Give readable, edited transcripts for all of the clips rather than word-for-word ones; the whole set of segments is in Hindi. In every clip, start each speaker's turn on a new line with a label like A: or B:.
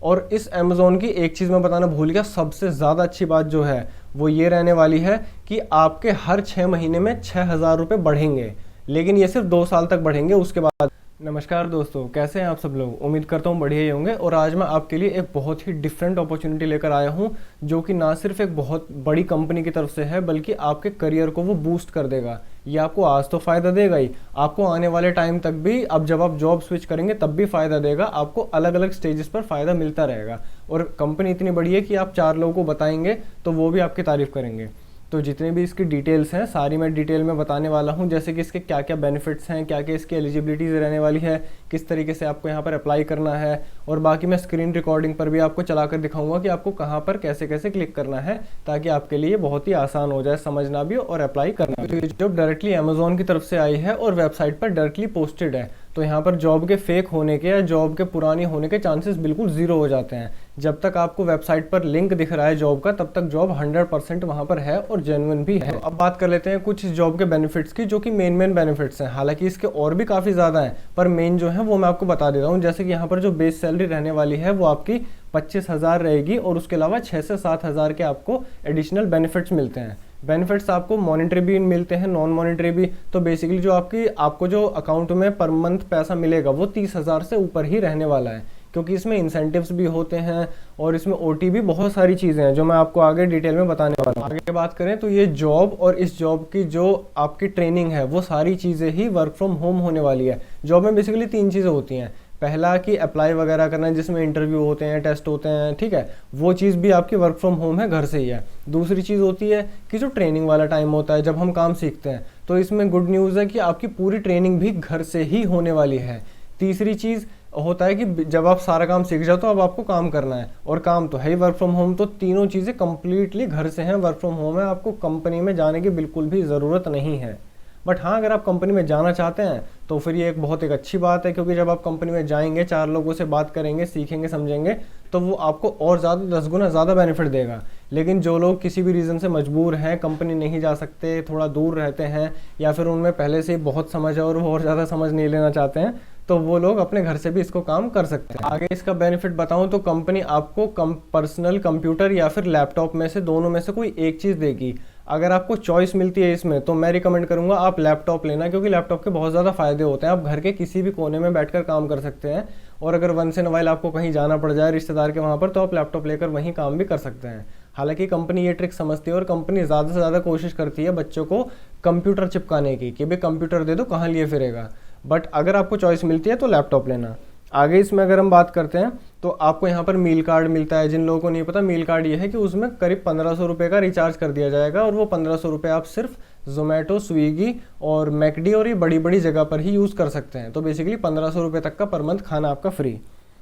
A: और इस अमेज़ोन की एक चीज़ मैं बताना भूल गया, सबसे ज़्यादा अच्छी बात जो है वो ये रहने वाली है कि आपके हर 6 महीने में 6,000 रुपये बढ़ेंगे, लेकिन ये सिर्फ 2 साल तक बढ़ेंगे उसके बाद। नमस्कार दोस्तों, कैसे हैं आप सब लोग? उम्मीद करता हूँ बढ़िया ही होंगे। और आज मैं आपके लिए एक बहुत ही डिफरेंट अपॉर्चुनिटी लेकर आया हूँ, जो कि ना सिर्फ एक बहुत बड़ी कंपनी की तरफ से है, बल्कि आपके करियर को वो बूस्ट कर देगा। ये आपको आज तो फ़ायदा देगा ही, आपको आने वाले टाइम तक भी, अब जब आप जॉब स्विच करेंगे तब भी फ़ायदा देगा। आपको अलग अलग स्टेजेस पर फ़ायदा मिलता रहेगा। और कंपनी इतनी बड़ी है कि आप 4 लोगों को बताएंगे तो वो भी आपकी तारीफ़ करेंगे। तो जितने भी इसकी डिटेल्स हैं सारी मैं डिटेल में बताने वाला हूं, जैसे कि इसके क्या क्या बेनिफिट्स हैं, क्या क्या इसकी एलिजिबिलिटीज़ रहने वाली है, किस तरीके से आपको यहां पर अप्लाई करना है, और बाकी मैं स्क्रीन रिकॉर्डिंग पर भी आपको चलाकर दिखाऊंगा कि आपको कहां पर कैसे कैसे क्लिक करना है, ताकि आपके लिए बहुत ही आसान हो जाए समझना भी और अप्लाई करना भी। जो डायरेक्टली अमेजोन की तरफ से आई है और वेबसाइट पर डायरेक्टली पोस्टेड है, तो यहाँ पर जॉब के फेक होने के या जॉब के पुरानी होने के चांसेस बिल्कुल ज़ीरो हो जाते हैं। जब तक आपको वेबसाइट पर लिंक दिख रहा है जॉब का, तब तक जॉब 100% वहाँ पर है और जेन्युइन भी है। तो अब बात कर लेते हैं कुछ जॉब के बेनिफिट्स की, जो कि मेन बेनिफिट्स हैं। हालांकि इसके और भी काफ़ी ज़्यादा हैं, पर मेन जो है वो मैं आपको बता देता हूँ। जैसे कि यहाँ पर जो बेस सैलरी रहने वाली है वो आपकी 25,000 रहेगी, और उसके अलावा 6 से 7,000 के आपको एडिशनल बेनिफिट्स मिलते हैं। बेनिफिट्स आपको मॉनेटरी भी मिलते हैं, नॉन मॉनेटरी भी। तो बेसिकली जो आपको जो अकाउंट में पर मंथ पैसा मिलेगा वो 30,000 से ऊपर ही रहने वाला है, क्योंकि इसमें इंसेंटिव्स भी होते हैं और इसमें ओटी भी, बहुत सारी चीज़ें हैं जो मैं आपको आगे डिटेल में बताने वाला हूँ। आगे बात करें तो ये जॉब और इस जॉब की जो आपकी ट्रेनिंग है वो सारी चीज़ें ही वर्क फ्रॉम होम होने वाली है। जॉब में बेसिकली 3 चीज़ें होती हैं। पहला कि अप्लाई वगैरह करना है, जिसमें इंटरव्यू होते हैं, टेस्ट होते हैं, ठीक है, वो चीज़ भी आपकी वर्क फ्रॉम होम है, घर से ही है। दूसरी चीज़ होती है कि जो ट्रेनिंग वाला टाइम होता है, जब हम काम सीखते हैं, तो इसमें गुड न्यूज़ है कि आपकी पूरी ट्रेनिंग भी घर से ही होने वाली है। तीसरी चीज़ होता है कि जब आप सारा काम सीख जाओ तो अब आपको काम करना है, और काम तो है ही वर्क फ्रॉम होम। तो तीनों चीज़ें कंप्लीटली घर से हैं, वर्क फ्रॉम होम है, आपको कंपनी में जाने की बिल्कुल भी ज़रूरत नहीं है। बट हाँ, अगर आप कंपनी में जाना चाहते हैं तो फिर ये एक अच्छी बात है, क्योंकि जब आप कंपनी में जाएंगे, 4 लोगों से बात करेंगे, सीखेंगे, समझेंगे, तो वो आपको और ज़्यादा 10 गुना ज़्यादा बेनिफिट देगा। लेकिन जो लोग किसी भी रीज़न से मजबूर हैं, कंपनी नहीं जा सकते, थोड़ा दूर रहते हैं, या फिर उनमें पहले से ही बहुत समझ है और वो और ज़्यादा समझ नहीं लेना चाहते हैं, तो वो लोग अपने घर से भी इसको काम कर सकते हैं। आगे इसका बेनिफिट बताऊं तो कंपनी आपको पर्सनल कंप्यूटर या फिर लैपटॉप में से, दोनों में से कोई एक चीज़ देगी। अगर आपको चॉइस मिलती है इसमें, तो मैं रिकमेंड करूंगा आप लैपटॉप लेना, क्योंकि लैपटॉप के बहुत ज़्यादा फायदे होते हैं। आप घर के किसी भी कोने में बैठकर काम कर सकते हैं, और अगर वंस इन वाइल आपको कहीं जाना पड़ जाए रिश्तेदार के वहाँ पर, तो आप लैपटॉप लेकर वहीं काम भी कर सकते हैं। हालांकि कंपनी ये ट्रिक समझती है, और कंपनी ज़्यादा से ज़्यादा कोशिश करती है बच्चों को कंप्यूटर चिपकाने की, कि भाई कंप्यूटर दे दो, कहाँ लिए फिरेगा। बट अगर आपको चॉइस मिलती है तो लैपटॉप लेना। आगे इसमें अगर हम बात करते हैं तो आपको यहाँ पर मील कार्ड मिलता है। जिन लोगों को नहीं पता, मील कार्ड ये है कि उसमें करीब 1,500 रुपये का रिचार्ज कर दिया जाएगा, और वो 1,500 रुपये आप सिर्फ जोमेटो, स्विगी और मैकडी और ये बड़ी बड़ी जगह पर ही यूज़ कर सकते हैं। तो बेसिकली 1,500 रुपये तक का पर मंथ खाना आपका फ्री।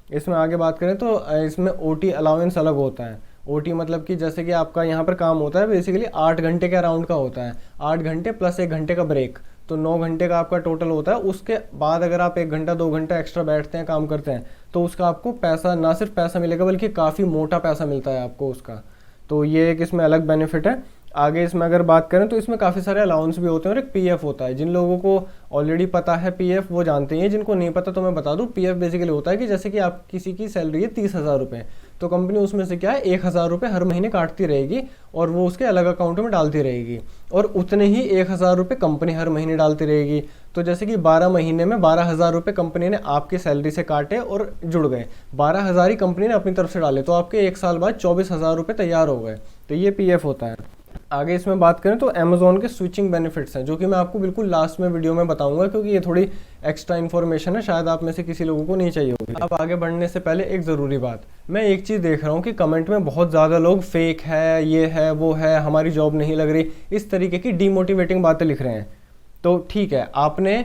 A: इसमें आगे बात करें तो इसमें ओटी अलाउंस अलग होता है। ओटी मतलब कि जैसे कि आपका यहाँ पर काम होता है बेसिकली 8 घंटे के अराउंड का होता है, 8 घंटे प्लस 1 घंटे का ब्रेक, तो 9 घंटे का आपका टोटल होता है। उसके बाद अगर आप 1 घंटा 2 घंटा एक्स्ट्रा बैठते हैं, काम करते हैं, तो उसका आपको पैसा, ना सिर्फ पैसा मिलेगा बल्कि काफ़ी मोटा पैसा मिलता है आपको उसका। तो ये एक इसमें अलग बेनिफिट है। आगे इसमें अगर बात करें तो इसमें काफ़ी सारे अलाउंस भी होते हैं, और एक पीएफ होता है। जिन लोगों को ऑलरेडी पता है पीएफ वो जानते हैं, जिनको नहीं पता तो मैं बता दूं। पीएफ बेसिकली होता है कि जैसे कि आप किसी की सैलरी है 30,000 रुपये, तो कंपनी उसमें से क्या है 1,000 रुपये हर महीने काटती रहेगी, और वो उसके अलग अकाउंट में डालती रहेगी, और उतने ही 1,000 रुपये कंपनी हर महीने डालती रहेगी। तो जैसे कि 12 महीने में 12,000 रुपये कंपनी ने आपकी सैलरी से काटे और जुड़ गए, 12,000 ही कंपनी ने अपनी तरफ से डाले, तो आपके 1 साल बाद 24,000 रुपये तैयार हो गए। तो ये पीएफ होता है। आगे इसमें बात करें तो अमेजोन के स्विचिंग बेनिफिट्स हैं, जो कि मैं आपको बिल्कुल लास्ट में वीडियो में बताऊंगा, क्योंकि ये थोड़ी एक्स्ट्रा इन्फॉर्मेशन है, शायद आप में से किसी लोगों को नहीं चाहिए होगी। अब आगे बढ़ने से पहले एक ज़रूरी बात, मैं एक चीज़ देख रहा हूँ कि कमेंट में बहुत ज़्यादा लोग फेक है, ये है, वो है, हमारी जॉब नहीं लग रही, इस तरीके की डीमोटिवेटिंग बातें लिख रहे हैं। तो ठीक है, आपने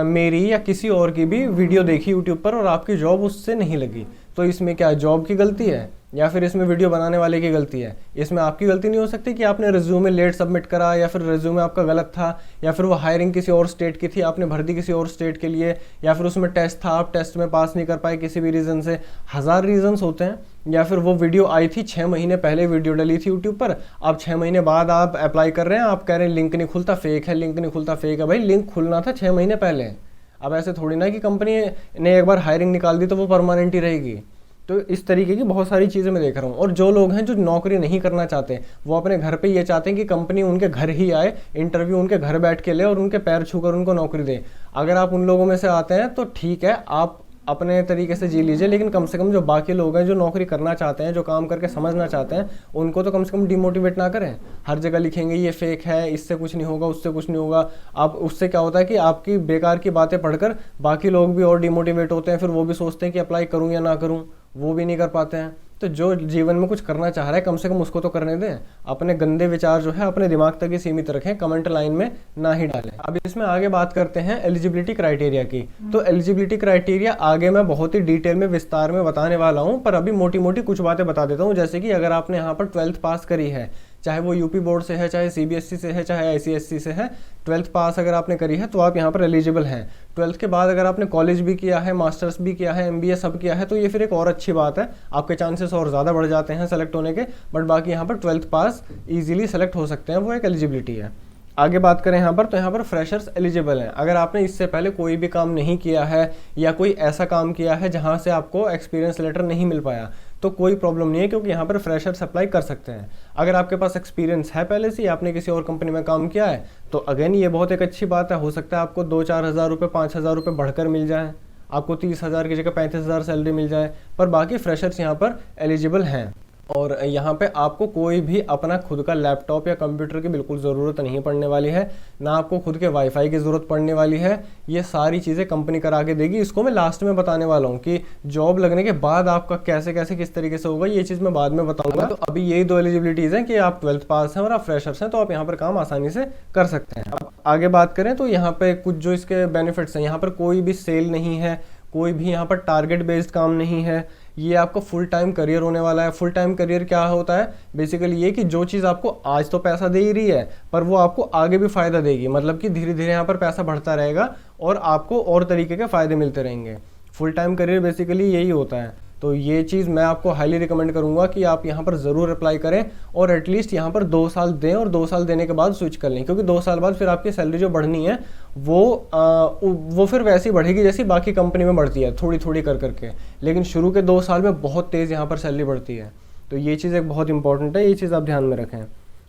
A: मेरी या किसी और की भी वीडियो देखी यूट्यूब पर और आपकी जॉब उससे नहीं लगी, तो इसमें क्या जॉब की गलती है या फिर इसमें वीडियो बनाने वाले की गलती है? इसमें आपकी गलती नहीं हो सकती कि आपने रिज्यूमे लेट सबमिट करा, या फिर रिज्यूमे आपका गलत था, या फिर वो हायरिंग किसी और स्टेट की थी, आपने भर दी किसी और स्टेट के लिए, या फिर उसमें टेस्ट था, आप टेस्ट में पास नहीं कर पाए किसी भी रीज़न से। 1000 रीजन्स होते हैं। या फिर वो वीडियो आई थी 6 महीने पहले, वीडियो डली थी यूट्यूब पर, अब 6 महीने बाद आप अप्लाई कर रहे हैं, आप कह रहे हैं लिंक नहीं खुलता, फेक है, लिंक नहीं खुलता, फेक है। भाई लिंक खुलना था 6 महीने पहले। अब ऐसे थोड़ी ना कि कंपनी ने एक बार हायरिंग निकाल दी तो वो परमानेंट ही रहेगी। तो इस तरीके की बहुत सारी चीज़ें मैं देख रहा हूँ। और जो लोग हैं जो नौकरी नहीं करना चाहते, वो अपने घर पे ये चाहते हैं कि कंपनी उनके घर ही आए, इंटरव्यू उनके घर बैठ के ले और उनके पैर छूकर उनको नौकरी दे। अगर आप उन लोगों में से आते हैं तो ठीक है, आप अपने तरीके से जी लीजिए, लेकिन कम से कम जो बाकी लोग हैं जो नौकरी करना चाहते हैं, जो काम करके समझना चाहते हैं, उनको तो कम से कम डिमोटिवेट ना करें। हर जगह लिखेंगे ये फेक है, इससे कुछ नहीं होगा, उससे कुछ नहीं होगा। आप उससे क्या होता है कि आपकी बेकार की बातें पढ़कर बाकी लोग भी और डिमोटिवेट होते हैं, फिर वो भी सोचते हैं कि अप्लाई करूँ या ना करूँ, वो भी नहीं कर पाते हैं। तो जो जीवन में कुछ करना चाह रहा है कम से कम उसको तो करने दें। अपने गंदे विचार जो है अपने दिमाग तक ही सीमित रखें, कमेंट लाइन में ना ही डालें। अब इसमें आगे बात करते हैं एलिजिबिलिटी क्राइटेरिया की। तो एलिजिबिलिटी क्राइटेरिया आगे मैं बहुत ही डिटेल में विस्तार में बताने वाला हूं, पर अभी मोटी मोटी कुछ बातें बता देता हूं। जैसे कि अगर आपने यहाँ पर 12th पास करी है, चाहे वो यूपी बोर्ड से है, चाहे सीबीएसई से है, चाहे आईसीएसई से है, 12th पास अगर आपने करी है तो आप यहाँ पर एलिजिबल हैं। 12th के बाद अगर आपने कॉलेज भी किया है, मास्टर्स भी किया है, एमबीए सब किया है, तो ये फिर एक और अच्छी बात है, आपके चांसेस और ज़्यादा बढ़ जाते हैं सेलेक्ट होने के। बट बाकी यहाँ पर 12th पास ईजिली सेलेक्ट हो सकते हैं, वो एक एलिजिबिलिटी है। आगे बात करें यहाँ पर, तो यहाँ पर फ्रेशर्स एलिजिबल हैं। अगर आपने इससे पहले कोई भी काम नहीं किया है या कोई ऐसा काम किया है जहाँ से आपको एक्सपीरियंस लेटर नहीं मिल पाया, तो कोई प्रॉब्लम नहीं है, क्योंकि यहाँ पर फ्रेशर्स अप्लाई कर सकते हैं। अगर आपके पास एक्सपीरियंस है पहले से, आपने किसी और कंपनी में काम किया है, तो अगेन ये बहुत एक अच्छी बात है। हो सकता है आपको 2-4 हज़ार रुपये, 5 हज़ार रुपये बढ़कर मिल जाए, आपको 30 हज़ार की जगह 35 हज़ार सैलरी मिल जाए, पर बाकी फ्रेशर्स यहाँ पर एलिजिबल हैं। और यहाँ पे आपको कोई भी अपना खुद का लैपटॉप या कंप्यूटर की बिल्कुल ज़रूरत नहीं पड़ने वाली है, ना आपको खुद के वाईफाई की ज़रूरत पड़ने वाली है। ये सारी चीज़ें कंपनी करा के देगी। इसको मैं लास्ट में बताने वाला हूँ कि जॉब लगने के बाद आपका कैसे कैसे किस तरीके से होगा, ये चीज़ मैं बाद में बताऊँगा। तो अभी यही 2 एलिजिबिलिटीज़ हैं कि आप 12th पास हैं और आप फ्रेशर्स हैं, तो आप यहाँ पर काम आसानी से कर सकते हैं। अब आगे बात करें तो यहाँ पे कुछ जो इसके बेनिफिट्स हैं, यहाँ पर कोई भी सेल नहीं है, कोई भी यहाँ पर टारगेट बेस्ड काम नहीं है। ये आपका फुल टाइम करियर होने वाला है। फुल टाइम करियर क्या होता है, बेसिकली ये कि जो चीज़ आपको आज तो पैसा दे ही रही है, पर वो आपको आगे भी फ़ायदा देगी। मतलब कि धीरे धीरे यहाँ पर पैसा बढ़ता रहेगा और आपको और तरीके के फ़ायदे मिलते रहेंगे। फुल टाइम करियर बेसिकली यही होता है। तो ये चीज़ मैं आपको हाईली रिकमेंड करूंगा कि आप यहाँ पर ज़रूर अप्लाई करें और एटलीस्ट यहाँ पर 2 साल दें, और 2 साल देने के बाद स्विच कर लें, क्योंकि 2 साल बाद फिर आपकी सैलरी जो बढ़नी है वो फिर वैसी बढ़ेगी जैसी बाकी कंपनी में बढ़ती है, थोड़ी थोड़ी कर करके। लेकिन शुरू के 2 साल में बहुत तेज़ यहाँ पर सैलरी बढ़ती है। तो ये चीज़ एक बहुत इंपॉर्टेंट है, ये चीज़ आप ध्यान में रखें।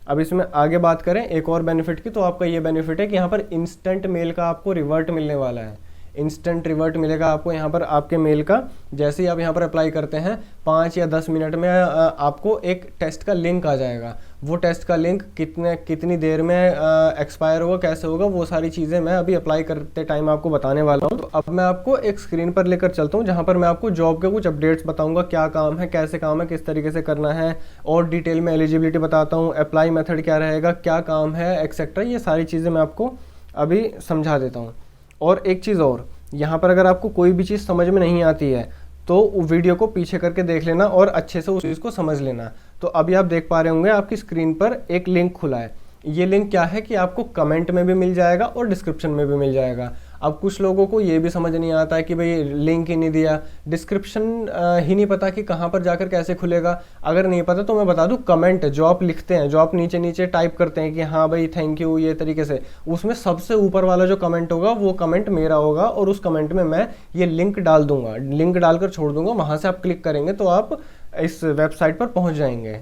A: अब इसमें आगे बात करें एक और बेनिफिट की, तो आपका ये बेनिफिट है कि यहाँ पर इंस्टेंट मेल का आपको रिवर्ट मिलने वाला है। इंस्टेंट रिवर्ट मिलेगा आपको यहाँ पर आपके मेल का। जैसे ही आप यहाँ पर अप्लाई करते हैं 5 या 10 मिनट में आपको एक टेस्ट का लिंक आ जाएगा। वो टेस्ट का लिंक कितनी देर में एक्सपायर होगा, कैसे होगा, वो सारी चीज़ें मैं अभी अप्लाई करते टाइम आपको बताने वाला हूँ। तो अब मैं आपको एक स्क्रीन पर लेकर चलता हूँ जहाँ पर मैं आपको जॉब के कुछ अपडेट्स बताऊँगा, क्या काम है, कैसे काम है, किस तरीके से करना है, और डिटेल में एलिजिबिलिटी बताता हूँ, अप्लाई मेथड क्या रहेगा, क्या काम है, एक्सेट्रा। ये सारी चीज़ें मैं आपको अभी समझा देता हूँ। और एक चीज़ और, यहाँ पर अगर आपको कोई भी चीज़ समझ में नहीं आती है तो वीडियो को पीछे करके देख लेना और अच्छे से उस चीज़ को समझ लेना। तो अभी आप देख पा रहे होंगे आपकी स्क्रीन पर एक लिंक खुला है। ये लिंक क्या है कि आपको कमेंट में भी मिल जाएगा और डिस्क्रिप्शन में भी मिल जाएगा। अब कुछ लोगों को ये भी समझ नहीं आता है कि भाई लिंक ही नहीं दिया, डिस्क्रिप्शन ही नहीं पता कि कहाँ पर जाकर कैसे खुलेगा। अगर नहीं पता तो मैं बता दूं, कमेंट जो आप लिखते हैं, जो आप नीचे नीचे टाइप करते हैं कि हाँ भाई थैंक यू, ये तरीके से, उसमें सबसे ऊपर वाला जो कमेंट होगा वो कमेंट मेरा होगा और उस कमेंट में मैं ये लिंक डाल दूंगा, लिंक डालकर छोड़ दूंगा। वहाँ से आप क्लिक करेंगे तो आप इस वेबसाइट पर पहुँच जाएंगे।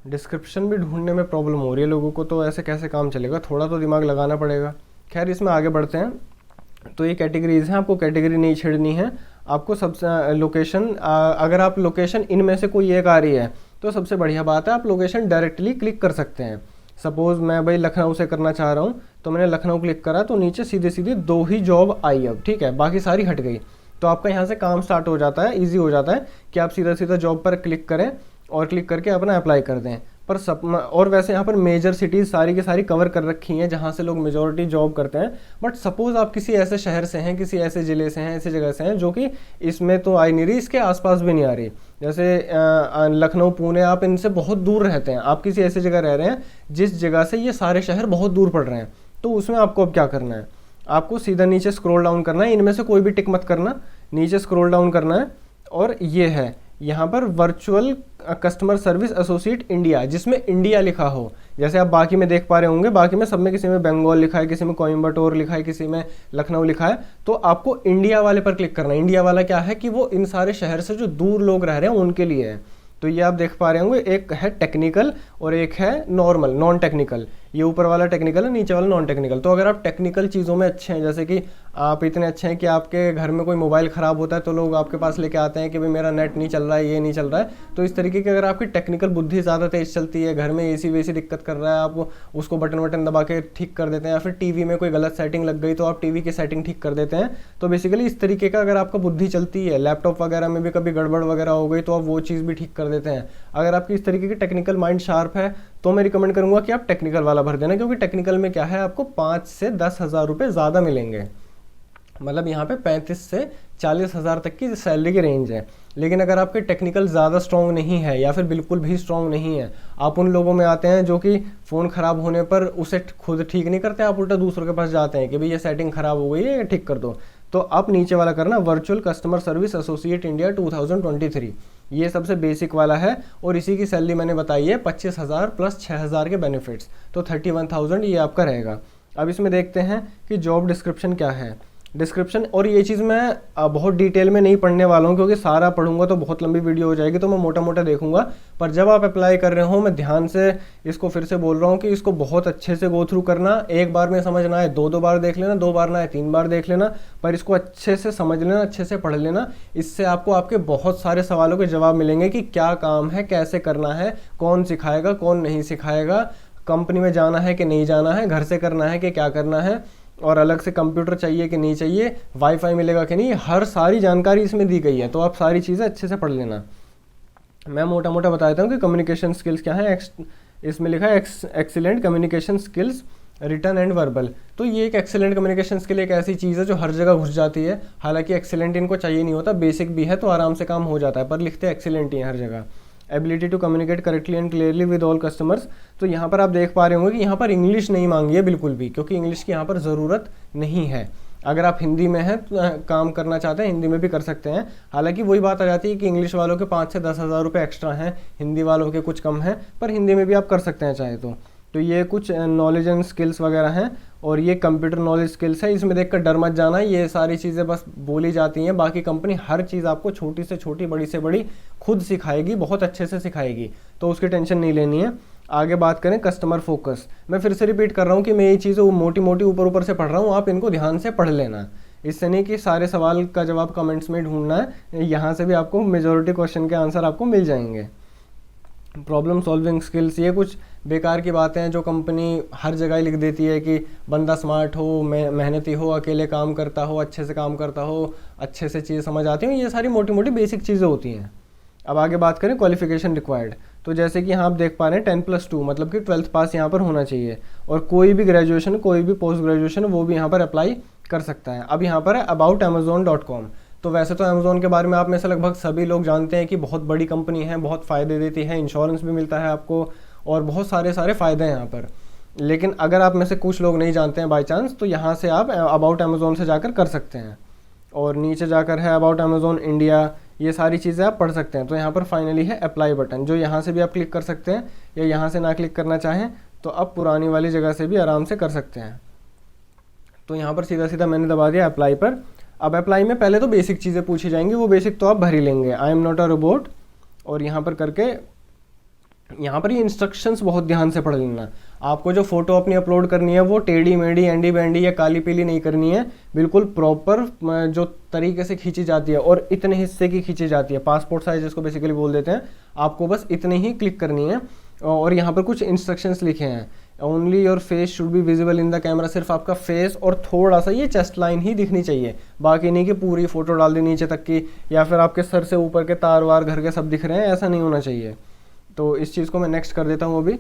A: डिस्क्रिप्शन भी ढूंढने में प्रॉब्लम हो रही है लोगों को, तो ऐसे कैसे काम चलेगा, थोड़ा तो दिमाग लगाना पड़ेगा। खैर इसमें आगे बढ़ते हैं। तो ये कैटेगरीज हैं, आपको कैटेगरी नहीं छेड़नी है। आपको सबसे लोकेशन, अगर आप लोकेशन इनमें से कोई एक आ रही है तो सबसे बढ़िया बात है, आप लोकेशन डायरेक्टली क्लिक कर सकते हैं। सपोज़ मैं भाई लखनऊ से करना चाह रहा हूँ तो मैंने लखनऊ क्लिक करा तो नीचे सीधे सीधे 2 ही जॉब आई अब, ठीक है, बाकी सारी हट गई। तो आपका यहाँ से काम स्टार्ट हो जाता है, ईजी हो जाता है कि आप सीधा सीधा जॉब पर क्लिक करें और क्लिक करके अपना अप्लाई कर दें। पर और वैसे यहाँ पर मेजर सिटीज़ सारी की सारी कवर कर रखी हैं जहाँ से लोग मेजॉरिटी जॉब करते हैं। बट सपोज़ आप किसी ऐसे शहर से हैं, किसी ऐसे ज़िले से हैं, ऐसी जगह से हैं जो कि इसमें तो आई नहीं रही, इसके आसपास भी नहीं आ रही, जैसे लखनऊ, पुणे, आप इनसे बहुत दूर रहते हैं, आप किसी ऐसी जगह रह रहे हैं जिस जगह से ये सारे शहर बहुत दूर पड़ रहे हैं, तो उसमें आपको अब क्या करना है, आपको सीधा नीचे स्क्रॉल डाउन करना है। इनमें से कोई भी टिक मत करना, नीचे स्क्रॉल डाउन करना है और ये है, यहाँ पर virtual customer service associate India, जिसमें इंडिया लिखा हो। जैसे आप बाकी में देख पा रहे होंगे, बाकी में सब में किसी में बंगाल लिखा है, किसी में कोयम्बटूर लिखा है, किसी में लखनऊ लिखा है। तो आपको इंडिया वाले पर क्लिक करना है। इंडिया वाला क्या है कि वो इन सारे शहर से जो दूर लोग रह रहे हैं उनके लिए है। तो ये आप देख पा रहे होंगे, एक है टेक्निकल और एक है नॉर्मल, नॉन टेक्निकल। ये ऊपर वाला टेक्निकल है, नीचे वाला नॉन टेक्निकल। तो अगर आप टेक्निकल चीज़ों में अच्छे हैं, जैसे कि आप इतने अच्छे हैं कि आपके घर में कोई मोबाइल ख़राब होता है तो लोग आपके पास लेके आते हैं कि भाई मेरा नेट नहीं चल रहा है, ये नहीं चल रहा है। तो इस तरीके की अगर आपकी टेक्निकल बुद्धि ज़्यादा तेज़ चलती है, घर में एसी वेसी दिक्कत कर रहा है, आप उसको बटन वटन दबा के ठीक कर देते हैं, या फिर टीवी में कोई गलत सेटिंग लग गई तो आप टीवी की सेटिंग ठीक कर देते हैं। तो बेसिकली इस तरीके का अगर आपका बुद्धि चलती है, लैपटॉप वगैरह में भी कभी गड़बड़ वगैरह हो गई तो आप वो चीज़ भी ठीक कर देते हैं। अगर आपकी इस तरीके की टेक्निकल माइंड शार्प है तो मैं रिकमेंड करूंगा कि आप टेक्निकल वाला भर देना, क्योंकि टेक्निकल में क्या है, आपको 5 से 10 हज़ार रुपये ज़्यादा मिलेंगे। मतलब यहाँ पे 35 से 40 हज़ार तक की सैलरी की रेंज है। लेकिन अगर आपके टेक्निकल ज़्यादा स्ट्रॉन्ग नहीं है या फिर बिल्कुल भी स्ट्रॉन्ग नहीं है, आप उन लोगों में आते हैं जो कि फ़ोन ख़राब होने पर उसे खुद ठीक नहीं करते, आप उल्टा दूसरों के पास जाते हैं कि भाई ये सेटिंग ख़राब हो गई है, ये ठीक कर दो। तो आप नीचे वाला करना, virtual customer service associate India 2023, ये सबसे बेसिक वाला है। और इसी की सैलरी मैंने बताई है 25,000 प्लस 6,000 के बेनिफिट्स, तो 31,000 ये आपका रहेगा। अब इसमें देखते हैं कि जॉब डिस्क्रिप्शन क्या है। डिस्क्रिप्शन, और ये चीज़ मैं बहुत डिटेल में नहीं पढ़ने वाला हूँ, क्योंकि सारा पढ़ूंगा तो बहुत लंबी वीडियो हो जाएगी, तो मैं मोटा मोटा देखूंगा। पर जब आप अप्लाई कर रहे हो, मैं ध्यान से इसको फिर से बोल रहा हूँ कि इसको बहुत अच्छे से गो थ्रू करना। एक बार में समझना है, दो बार देख लेना, 2 बार ना है 3 बार देख लेना, पर इसको अच्छे से समझ लेना, अच्छे से पढ़ लेना। इससे आपको आपके बहुत सारे सवालों के जवाब मिलेंगे कि क्या काम है, कैसे करना है, कौन सिखाएगा, कौन नहीं सिखाएगा, कंपनी में जाना है कि नहीं जाना है, घर से करना है कि क्या करना है, और अलग से कंप्यूटर चाहिए कि नहीं चाहिए, वाईफाई मिलेगा कि नहीं, हर सारी जानकारी इसमें दी गई है। तो आप सारी चीज़ें अच्छे से पढ़ लेना। मैं मोटा मोटा बता देता हूँ कि कम्युनिकेशन स्किल्स क्या है। इसमें लिखा है excellent communication skills written and verbal. तो ये एक एक्सीलेंट कम्युनिकेशन स्किल एक ऐसी चीज़ है जो हर जगह घुस जाती है। हालांकि एक्सीलेंट इनको चाहिए नहीं होता, बेसिक भी है तो आराम से काम हो जाता है, पर लिखते हैं एक्सीलेंट ही है हर जगह। Ability to communicate correctly and clearly with all customers. तो यहाँ पर आप देख पा रहे होंगे कि यहाँ पर इंग्लिश नहीं मांगी है बिल्कुल भी, क्योंकि इंग्लिश की यहाँ पर ज़रूरत नहीं है। अगर आप हिंदी में हैं तो काम करना चाहते हैं, हिंदी में भी कर सकते हैं। हालांकि वही बात आ जाती है कि इंग्लिश वालों के 5 से 10 हज़ार रुपये एक्स्ट्रा हैं, हिंदी वालों के कुछ कम हैं, पर हिंदी में भी आप कर सकते हैं चाहे तो ये कुछ नॉलेज एंड स्किल्स वगैरह हैं। और ये कंप्यूटर नॉलेज स्किल्स है, इसमें देखकर डर मत जाना, ये सारी चीज़ें बस बोली जाती हैं। बाकी कंपनी हर चीज़ आपको छोटी से छोटी, बड़ी से बड़ी खुद सिखाएगी, बहुत अच्छे से सिखाएगी, तो उसकी टेंशन नहीं लेनी है। आगे बात करें कस्टमर फोकस। मैं फिर से रिपीट कर रहा हूँ कि मैं ये चीज़ें मोटी मोटी ऊपर ऊपर से पढ़ रहा हूँ, आप इनको ध्यान से पढ़ लेना। इससे नहीं कि सारे सवाल का जवाब कमेंट्स में ढूंढना है, यहाँ से भी आपको मेजॉरिटी क्वेश्चन के आंसर आपको मिल जाएंगे। प्रॉब्लम सॉल्विंग स्किल्स, ये कुछ बेकार की बातें हैं जो कंपनी हर जगह ही लिख देती है कि बंदा स्मार्ट हो, मेहनती हो, अकेले काम करता हो, अच्छे से काम करता हो, अच्छे से चीज़ समझ आती हो, ये सारी मोटी मोटी बेसिक चीज़ें होती हैं। अब आगे बात करें क्वालिफिकेशन रिक्वायर्ड। तो जैसे कि यहाँ आप देख पा रहे हैं 10+2 मतलब कि 12th पास यहाँ पर होना चाहिए, और कोई भी ग्रेजुएशन, कोई भी पोस्ट ग्रेजुएशन वो भी यहाँ पर अप्लाई कर सकता है। अब यहाँ पर है अबाउट amazon.com। तो वैसे तो अमेज़ोन के बारे में आप में से लगभग सभी लोग जानते हैं कि बहुत बड़ी कंपनी है, बहुत फ़ायदे देती है, इंश्योरेंस भी मिलता है आपको, और बहुत सारे फ़ायदे हैं यहाँ पर। लेकिन अगर आप में से कुछ लोग नहीं जानते हैं बाई चांस, तो यहाँ से आप अबाउट अमेज़ोन से जाकर कर सकते हैं। और नीचे जाकर है अबाउट अमेज़ोन इंडिया, ये सारी चीज़ें आप पढ़ सकते हैं। तो यहाँ पर फाइनली है अप्लाई बटन, जो यहाँ से भी आप क्लिक कर सकते हैं, या यहाँ से ना क्लिक करना चाहें तो आप पुरानी वाली जगह से भी आराम से कर सकते हैं। तो यहाँ पर सीधा सीधा मैंने दबा दिया अप्लाई पर। अब अप्लाई में पहले तो बेसिक चीज़ें पूछी जाएंगी, वो बेसिक तो आप भर ही लेंगे, I am not a robot, और यहाँ पर करके यहाँ पर ये इंस्ट्रक्शंस बहुत ध्यान से पढ़ लेना। आपको जो फोटो अपनी अपलोड करनी है वो टेढ़ी मेढ़ी, एंडी बैंडी या काली पीली नहीं करनी है, बिल्कुल प्रॉपर जो तरीके से खींची जाती है, और इतने हिस्से की खींची जाती है, पासपोर्ट साइज जिसको बेसिकली बोल देते हैं। आपको बस इतनी ही क्लिक करनी है। और यहाँ पर कुछ इंस्ट्रक्शंस लिखे हैं, only your face should be visible in the camera. सिर्फ आपका फेस और थोड़ा सा ये चेस्ट लाइन ही दिखनी चाहिए, बाकी नहीं कि पूरी फोटो डाल दी नीचे तक की, या फिर आपके सर से ऊपर के तार वार घर के सब दिख रहे हैं, ऐसा नहीं होना चाहिए। तो इस चीज़ को मैं नेक्स्ट कर देता हूँ। अभी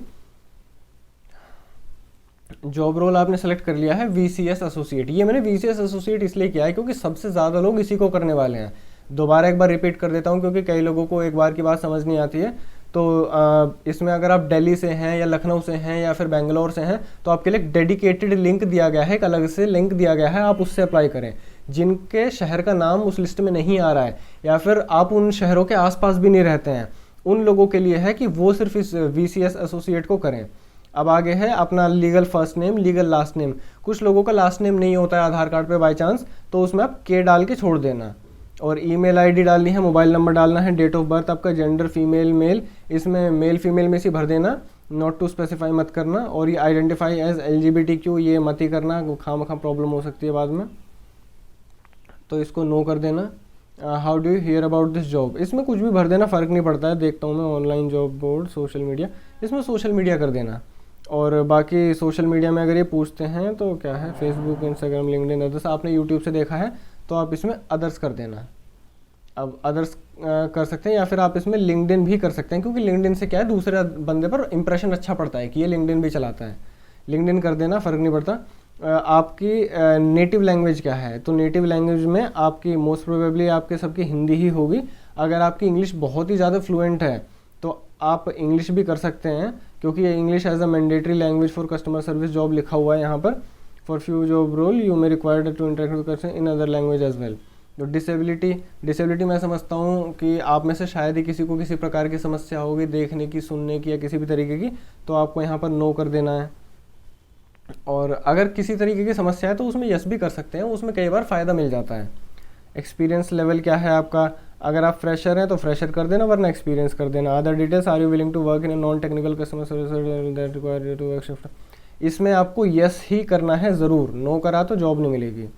A: जॉब रोल आपने सेलेक्ट कर लिया है VCS एसोसिएट। ये मैंने VCS एसोसिएट इसलिए किया है क्योंकि सबसे ज़्यादा लोग इसी को करने वाले हैं। दोबारा एक बार रिपीट कर देता हूँ क्योंकि कई लोगों को एक बार की बात समझ नहीं आती है। तो इसमें अगर आप दिल्ली से हैं या लखनऊ से हैं या फिर बेंगलोर से हैं तो आपके लिए एक डेडिकेटेड लिंक दिया गया है, एक अलग से लिंक दिया गया है, आप उससे अप्लाई करें। जिनके शहर का नाम उस लिस्ट में नहीं आ रहा है, या फिर आप उन शहरों के आसपास भी नहीं रहते हैं, उन लोगों के लिए है कि वो सिर्फ इस VCS एसोसिएट को करें। अब आगे है अपना legal first name, legal last name. कुछ लोगों का लास्ट नेम नहीं होता है आधार कार्ड पे बाय चांस, तो उसमें आप के डाल के छोड़ देना। और ईमेल आईडी डालनी है, मोबाइल नंबर डालना है, डेट ऑफ बर्थ आपका, जेंडर फीमेल मेल, इसमें मेल फीमेल में से भर देना, नॉट टू स्पेसिफाई मत करना। और ये आइडेंटिफाई एज LGBTQ ये मत ही करना, खामखा प्रॉब्लम हो सकती है बाद में, तो इसको नो कर देना। How do you here about this job, इसमें कुछ भी भर देना, फ़र्क नहीं पड़ता है। देखता हूँ मैं online job board, social media, इसमें सोशल मीडिया कर देना। और बाकी सोशल मीडिया में अगर ये पूछते हैं तो क्या है, फेसबुक, इंस्टाग्राम, लिंक्डइन, अदर्स। आपने यूट्यूब से देखा है तो आप इसमें अदर्स कर देना। अब अदर्स कर सकते हैं, या फिर आप इसमें लिंक्डइन भी कर सकते हैं, क्योंकि लिंक्डइन से क्या है, दूसरे बंदे पर इंप्रेशन अच्छा पड़ता है कि ये लिंक्डइन भी चलाता है। लिंक्डइन कर देना, फ़र्क नहीं पड़ता। आपकी नेटिव लैंग्वेज क्या है, तो नेटिव लैंग्वेज में आपकी मोस्ट प्रोबेबली आपके सबकी हिंदी ही होगी। अगर आपकी इंग्लिश बहुत ही ज़्यादा फ्लुएंट है तो आप इंग्लिश भी कर सकते हैं, क्योंकि ये English as a mandatory language for customer service job लिखा हुआ है यहाँ पर। For few job role you may required to interact with person in other language as well. तो डिसेबिलिटी मैं समझता हूँ कि आप में से शायद ही किसी को किसी प्रकार की समस्या होगी, देखने की, सुनने की, या किसी भी तरीके की, तो आपको यहाँ पर नो कर देना है। और अगर किसी तरीके की समस्या है तो उसमें यस भी कर सकते हैं, उसमें कई बार फ़ायदा मिल जाता है। एक्सपीरियंस लेवल क्या है आपका, अगर आप फ्रेशर हैं तो फ्रेशर कर देना, वरना एक्सपीरियंस कर देना। Other details, are you willing to work in a non technical customer service that require you to work shift, इसमें आपको यस ही करना है ज़रूर, नो करा तो जॉब नहीं मिलेगी।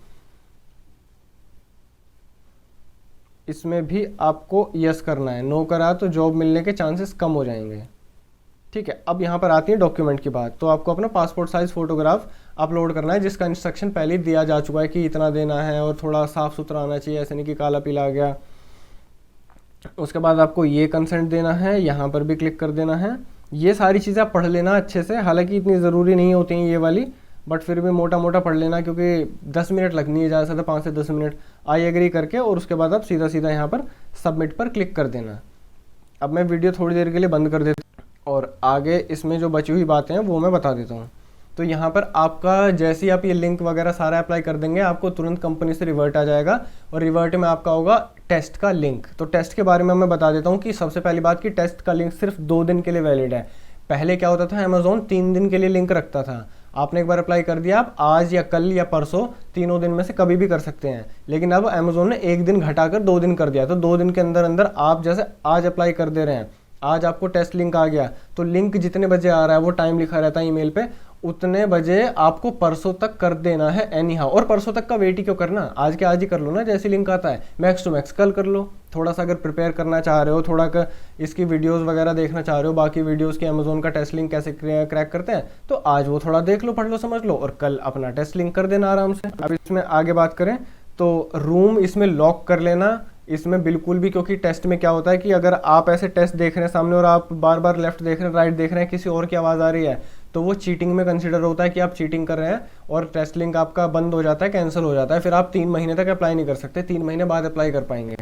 A: इसमें भी आपको यस करना है, नो करा तो जॉब मिलने के चांसेस कम हो जाएंगे। ठीक है, अब यहाँ पर आती है डॉक्यूमेंट की बात। तो आपको अपना पासपोर्ट साइज फोटोग्राफ अपलोड करना है, जिसका इंस्ट्रक्शन पहले ही दिया जा चुका है कि इतना देना है, और थोड़ा साफ सुथरा आना चाहिए, ऐसे नहीं कि काला पीला आ गया। उसके बाद आपको ये कंसेंट देना है, यहाँ पर भी क्लिक कर देना है। ये सारी चीज़ें आप पढ़ लेना अच्छे से, हालांकि इतनी ज़रूरी नहीं होती हैं ये वाली, बट फिर भी मोटा मोटा पढ़ लेना, क्योंकि 10 मिनट लगनी है ज़्यादा से ज़्यादा, 5 से 10 मिनट। आई एग्री करके और उसके बाद आप सीधा सीधा यहाँ पर सबमिट पर क्लिक कर देना। अब मैं वीडियो थोड़ी देर के लिए बंद कर देता हूँ और आगे इसमें जो बची हुई बातें हैं वो मैं बता देता हूँ। तो यहाँ पर आपका जैसे ही आप ये लिंक वगैरह सारा अप्लाई कर देंगे, आपको तुरंत कंपनी से रिवर्ट आ जाएगा, और रिवर्ट में आपका होगा टेस्ट का लिंक। तो टेस्ट के बारे में मैं बता देता हूँ कि सबसे पहली बात कि टेस्ट का लिंक सिर्फ 2 दिन के लिए वैलिड है। पहले क्या होता था, अमेज़ॉन 3 दिन के लिए लिंक रखता था। आपने एक बार अप्लाई कर दिया, आप आज या कल या परसों, तीनों दिन में से कभी भी कर सकते हैं। लेकिन अब अमेज़ॉन ने 1 दिन घटाकर 2 दिन कर दिया। तो 2 दिन के अंदर अंदर आप जैसे आज अप्लाई कर दे रहे हैं, आज आपको टेस्ट लिंक आ गया, तो लिंक जितने बजे आ रहा है, वो टाइम लिखा रहता है ईमेल पे, उतने बजे आपको परसों तक कर देना है एनी हाउ। और परसों तक का वेट ही क्यों करना, आज के आज ही कर लो ना, जैसे लिंक आता है। मैक्स टू मैक्स कल कर लो। थोड़ा सा अगर प्रिपेयर करना चाह रहे हो, थोड़ा इसकी वीडियोस वगैरह देखना चाह रहे हो, बाकी वीडियोस के अमेज़ॉन का टेस्ट लिंक कैसे क्रैक करते हैं, तो आज वो थोड़ा देख लो, पढ़ लो, समझ लो, और कल अपना टेस्ट लिंक कर देना आराम से। अब इसमें आगे बात करें तो रूम इसमें लॉक कर लेना, इसमें बिल्कुल भी, क्योंकि टेस्ट में क्या होता है कि अगर आप ऐसे टेस्ट देख रहे हैं सामने और आप बार बार लेफ्ट देख रहे हैं, राइट देख रहे हैं, किसी और की आवाज़ आ रही है, तो वो चीटिंग में कंसिडर होता है कि आप चीटिंग कर रहे हैं, और टेस्ट लिंक आपका बंद हो जाता है, कैंसिल हो जाता है। फिर आप 3 महीने तक अप्लाई नहीं कर सकते, 3 महीने बाद अप्लाई कर पाएंगे।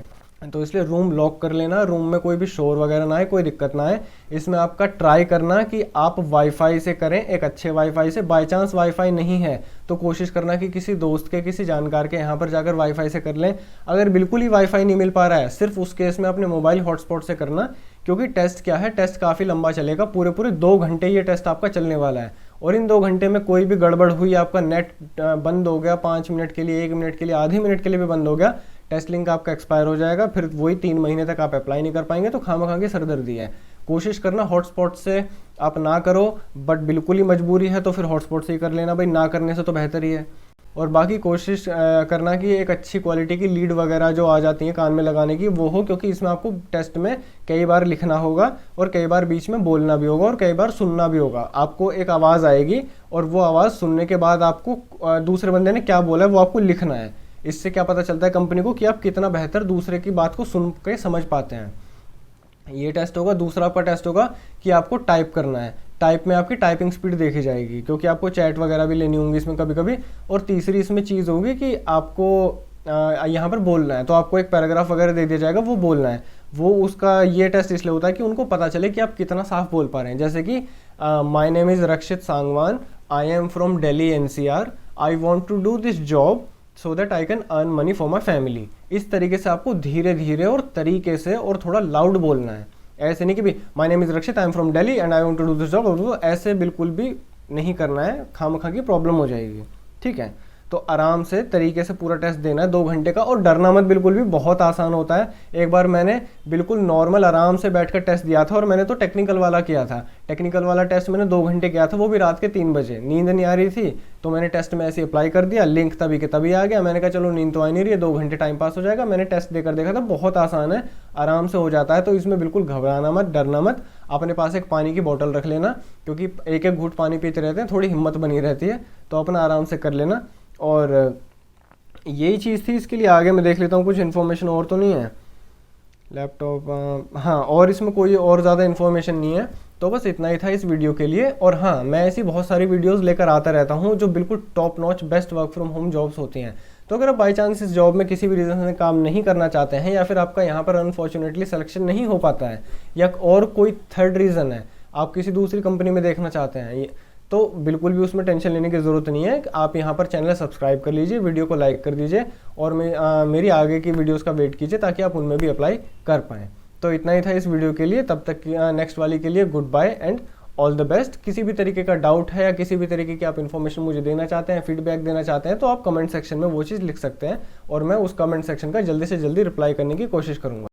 A: तो इसलिए रूम लॉक कर लेना, रूम में कोई भी शोर वगैरह ना आए, कोई दिक्कत ना आए। इसमें आपका ट्राई करना कि आप वाईफाई से करें, एक अच्छे वाईफाई से। बाय चांस वाईफाई नहीं है तो कोशिश करना कि किसी दोस्त के, किसी जानकार के यहाँ पर जाकर वाईफाई से कर लें। अगर बिल्कुल ही वाईफाई नहीं मिल पा रहा है, सिर्फ उस केस में अपने मोबाइल हॉटस्पॉट से करना, क्योंकि टेस्ट क्या है, टेस्ट काफ़ी लंबा चलेगा, पूरे 2 घंटे ये टेस्ट आपका चलने वाला है। और इन 2 घंटे में कोई भी गड़बड़ हुई, आपका नेट बंद हो गया 5 मिनट के लिए, 1 मिनट के लिए, आधे मिनट के लिए भी बंद हो गया, टेस्ट लिंक आपका एक्सपायर हो जाएगा। फिर वही 3 महीने तक आप अप्लाई नहीं कर पाएंगे, तो खामखा की सरदर्दी है। कोशिश करना हॉटस्पॉट से आप ना करो, बट बिल्कुल ही मजबूरी है तो फिर हॉटस्पॉट से ही कर लेना भाई, ना करने से तो बेहतर ही है। और बाकी कोशिश करना कि एक अच्छी क्वालिटी की लीड वगैरह जो आ जाती है कान में लगाने की, वो हो, क्योंकि इसमें आपको टेस्ट में कई बार लिखना होगा, और कई बार बीच में बोलना भी होगा, और कई बार सुनना भी होगा। आपको एक आवाज़ आएगी, और वो आवाज़ सुनने के बाद आपको दूसरे बंदे ने क्या बोला है वो आपको लिखना है। इससे क्या पता चलता है कंपनी को कि आप कितना बेहतर दूसरे की बात को सुन के समझ पाते हैं। ये टेस्ट होगा। दूसरा आपका टेस्ट होगा कि आपको टाइप करना है। टाइप में आपकी टाइपिंग स्पीड देखी जाएगी, क्योंकि आपको चैट वगैरह भी लेनी होंगी इसमें कभी कभी। और तीसरी इसमें चीज़ होगी कि आपको यहाँ पर बोलना है, तो आपको एक पैराग्राफ वगैरह दे दिया जाएगा, वो बोलना है। वो उसका ये टेस्ट इसलिए होता है कि उनको पता चले कि आप कितना साफ बोल पा रहे हैं। जैसे कि my name is Rakshit Sangwan, I am from Delhi NCR, I want to do this job, so that I can earn money for my family. इस तरीके से आपको धीरे धीरे और तरीके से और थोड़ा लाउड बोलना है। ऐसे नहीं कि भी my name is Rakshit, I am from Delhi and I want to do this job, ऐसे बिल्कुल भी नहीं करना है, खामखा की प्रॉब्लम हो जाएगी। ठीक है, तो आराम से तरीके से पूरा टेस्ट देना है 2 घंटे का, और डरना मत बिल्कुल भी, बहुत आसान होता है। एक बार मैंने बिल्कुल नॉर्मल आराम से बैठकर टेस्ट दिया था, और मैंने तो टेक्निकल वाला किया था। टेक्निकल वाला टेस्ट मैंने 2 घंटे किया था, वो भी रात के 3 बजे, नींद नहीं आ रही थी, तो मैंने टेस्ट में ऐसे अप्लाई कर दिया, लिंक तभी के तभी आ गया। मैंने कहा चलो नींद तो आ नहीं रही है, 2 घंटे टाइम पास हो जाएगा। मैंने टेस्ट देकर देखा था, बहुत आसान है, आराम से हो जाता है। तो इसमें बिल्कुल घबराना मत, डरना मत। अपने पास एक पानी की बोतल रख लेना, क्योंकि एक एक घूंट पानी पीते रहते हैं, थोड़ी हिम्मत बनी रहती है, तो अपना आराम से कर लेना। और यही चीज़ थी इसके लिए। आगे मैं देख लेता हूँ कुछ इन्फॉर्मेशन और तो नहीं है। लैपटॉप, हाँ, और इसमें कोई और ज़्यादा इन्फॉर्मेशन नहीं है। तो बस इतना ही था इस वीडियो के लिए। और हाँ, मैं ऐसी बहुत सारी वीडियोस लेकर आता रहता हूँ जो बिल्कुल top notch best work from home jobs होती हैं। तो अगर आप बाई चांस इस जॉब में किसी भी रीज़न से काम नहीं करना चाहते हैं, या फिर आपका यहाँ पर अनफॉर्चुनेटली सिलेक्शन नहीं हो पाता है, या और कोई थर्ड रीज़न है, आप किसी दूसरी कंपनी में देखना चाहते हैं, तो बिल्कुल भी उसमें टेंशन लेने की ज़रूरत नहीं है। आप यहाँ पर चैनल सब्सक्राइब कर लीजिए, वीडियो को लाइक कर दीजिए, और मेरी आगे की वीडियोस का वेट कीजिए, ताकि आप उनमें भी अप्लाई कर पाएँ। तो इतना ही था इस वीडियो के लिए। तब तक नेक्स्ट वाली के लिए goodbye and all the best. किसी भी तरीके का डाउट है, या किसी भी तरीके की आप इन्फॉर्मेशन मुझे देना चाहते हैं, फीडबैक देना चाहते हैं, तो आप कमेंट सेक्शन में वो चीज़ लिख सकते हैं, और मैं उस कमेंट सेक्शन का जल्दी से जल्दी रिप्लाई करने की कोशिश करूँगा।